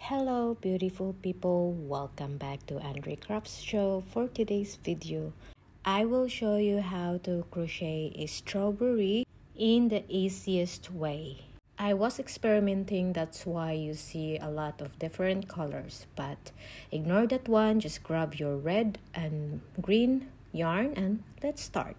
Hello beautiful people, welcome back to Andre Crafts Show. For today's video, I will show you how to crochet a strawberry in the easiest way. I was experimenting, that's why you see a lot of different colors, but ignore that one, just grab your red and green yarn and let's start.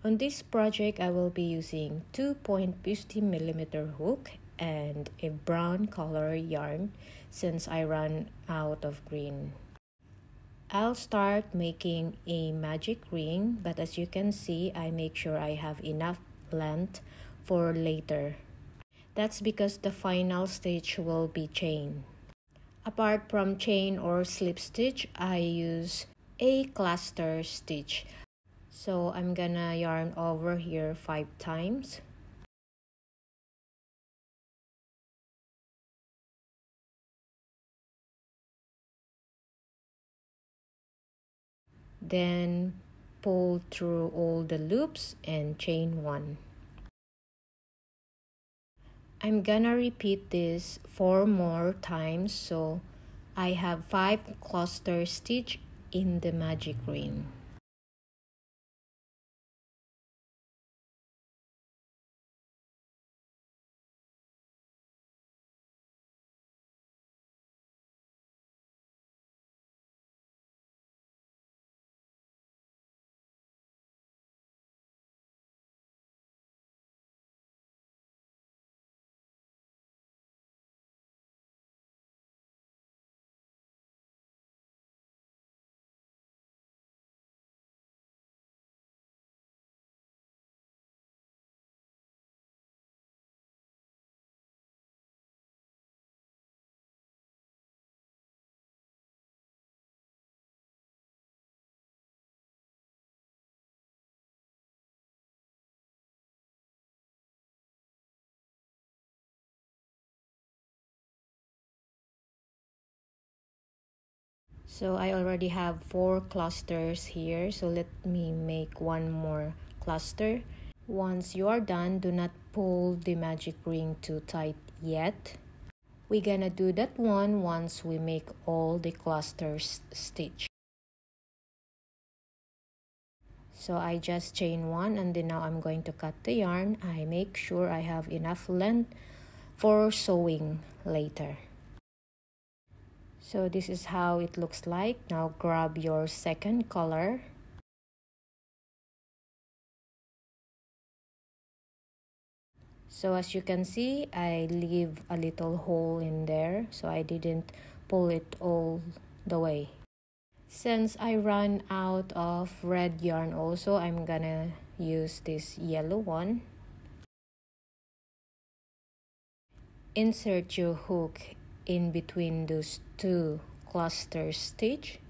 On this project, I will be using 2.50mm hook and a brown color yarn since I ran out of green. I'll start making a magic ring, but as you can see, I make sure I have enough length for later. That's because the final stitch will be chain. Apart from chain or slip stitch, I use a cluster stitch. So I'm gonna yarn over here 5 times. Then pull through all the loops and chain 1. I'm gonna repeat this 4 more times, so I have 5 cluster stitch in the magic ring. So I already have 4 clusters here, so let me make one more cluster. Once you are done, do not pull the magic ring too tight yet. We're gonna do that one once we make all the clusters stitch. So I just chain 1 and then now I'm going to cut the yarn. I make sure I have enough length for sewing later. So this is how it looks like. Now grab your second color. So as you can see, I leave a little hole in there, so I didn't pull it all the way. Since I ran out of red yarn also, I'm gonna use this yellow one. Insert your hook in between those 2 cluster stitch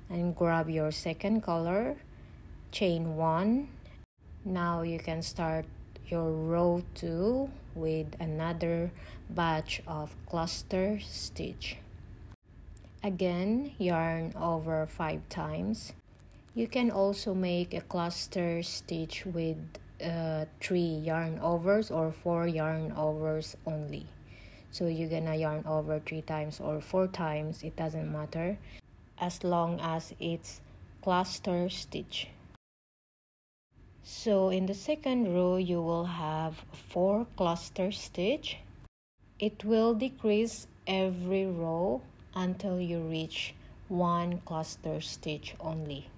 and grab your second color, chain 1. Now you can start your row 2 with another batch of cluster stitch. Again, yarn over 5 times. You can also make a cluster stitch with 3 yarn overs or 4 yarn overs only. So you're gonna yarn over 3 times or 4 times, it doesn't matter, as long as it's cluster stitch. So in the second row, you will have 4 cluster stitch. It will decrease every row until you reach 1 cluster stitch only.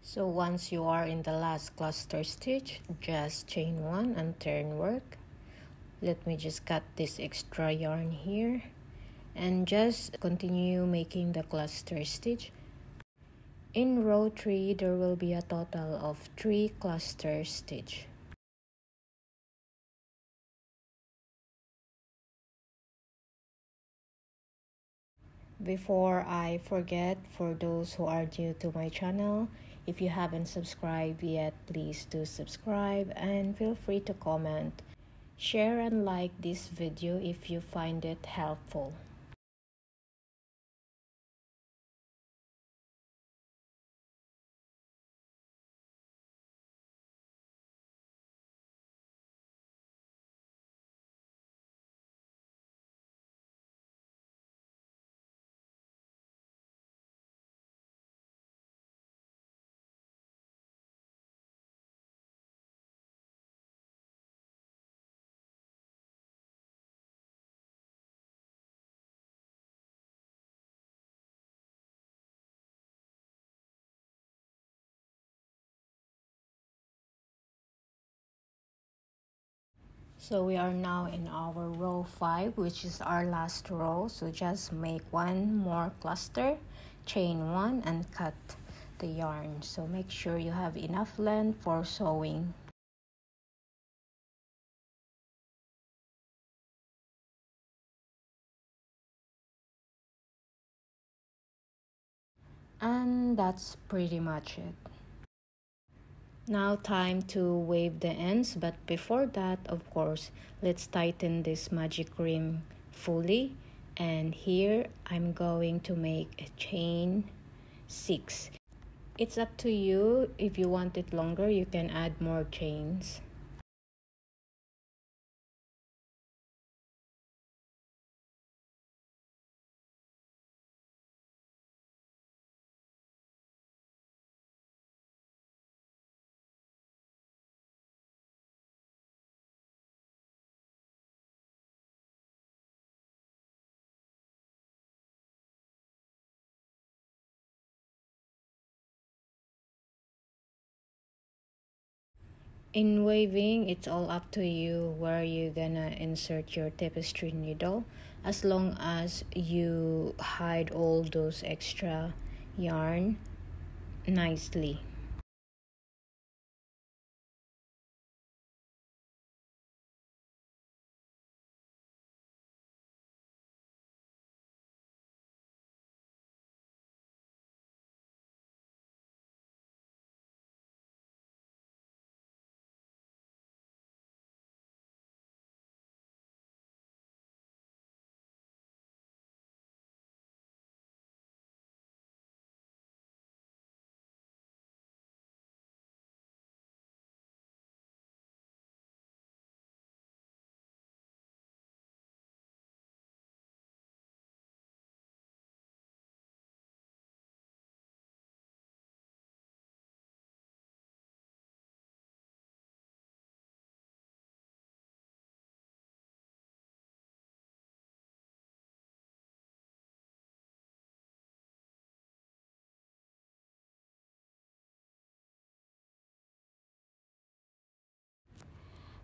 So once you are in the last cluster stitch, just chain 1 and turn work. Let me just cut this extra yarn here and just continue making the cluster stitch. In row 3, there will be a total of 3 cluster stitch. Before I forget, for those who are new to my channel, if you haven't subscribed yet, please do subscribe and feel free to comment. Share and like this video if you find it helpful. So we are now in our row 5, which is our last row. So just make one more cluster, chain 1 and cut the yarn. So make sure you have enough length for sewing. And that's pretty much it. Now time to wave the ends, but before that, of course, let's tighten this magic ring fully. And here I'm going to make a chain 6. It's up to you. If you want it longer, you can add more chains. In waving, it's all up to you where you're gonna insert your tapestry needle, as long as you hide all those extra yarn nicely.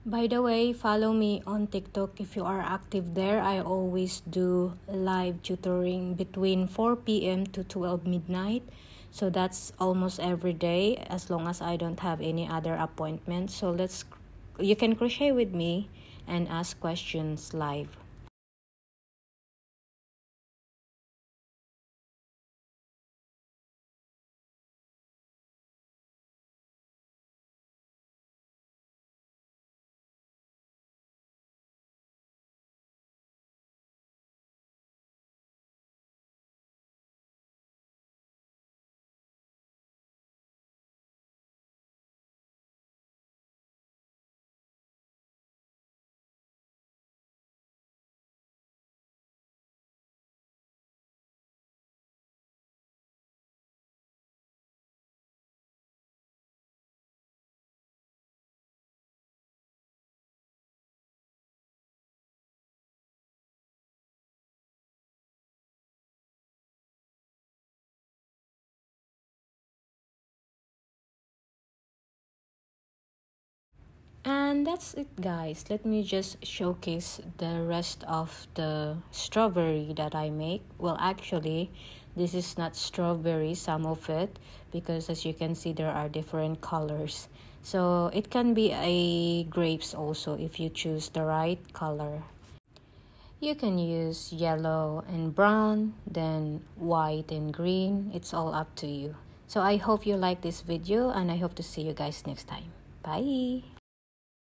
By the way, follow me on TikTok if you are active there. I always do live tutoring between 4 p.m. to 12 midnight. So that's almost every day, as long as I don't have any other appointments. So you can crochet with me and ask questions live. And that's it, guys. Let me just showcase the rest of the strawberry that I make. Well, actually, this is not strawberry, some of it, because as you can see, there are different colors. So it can be a grapes also if you choose the right color. You can use yellow and brown, then white and green. It's all up to you. So I hope you like this video, and I hope to see you guys next time. Bye!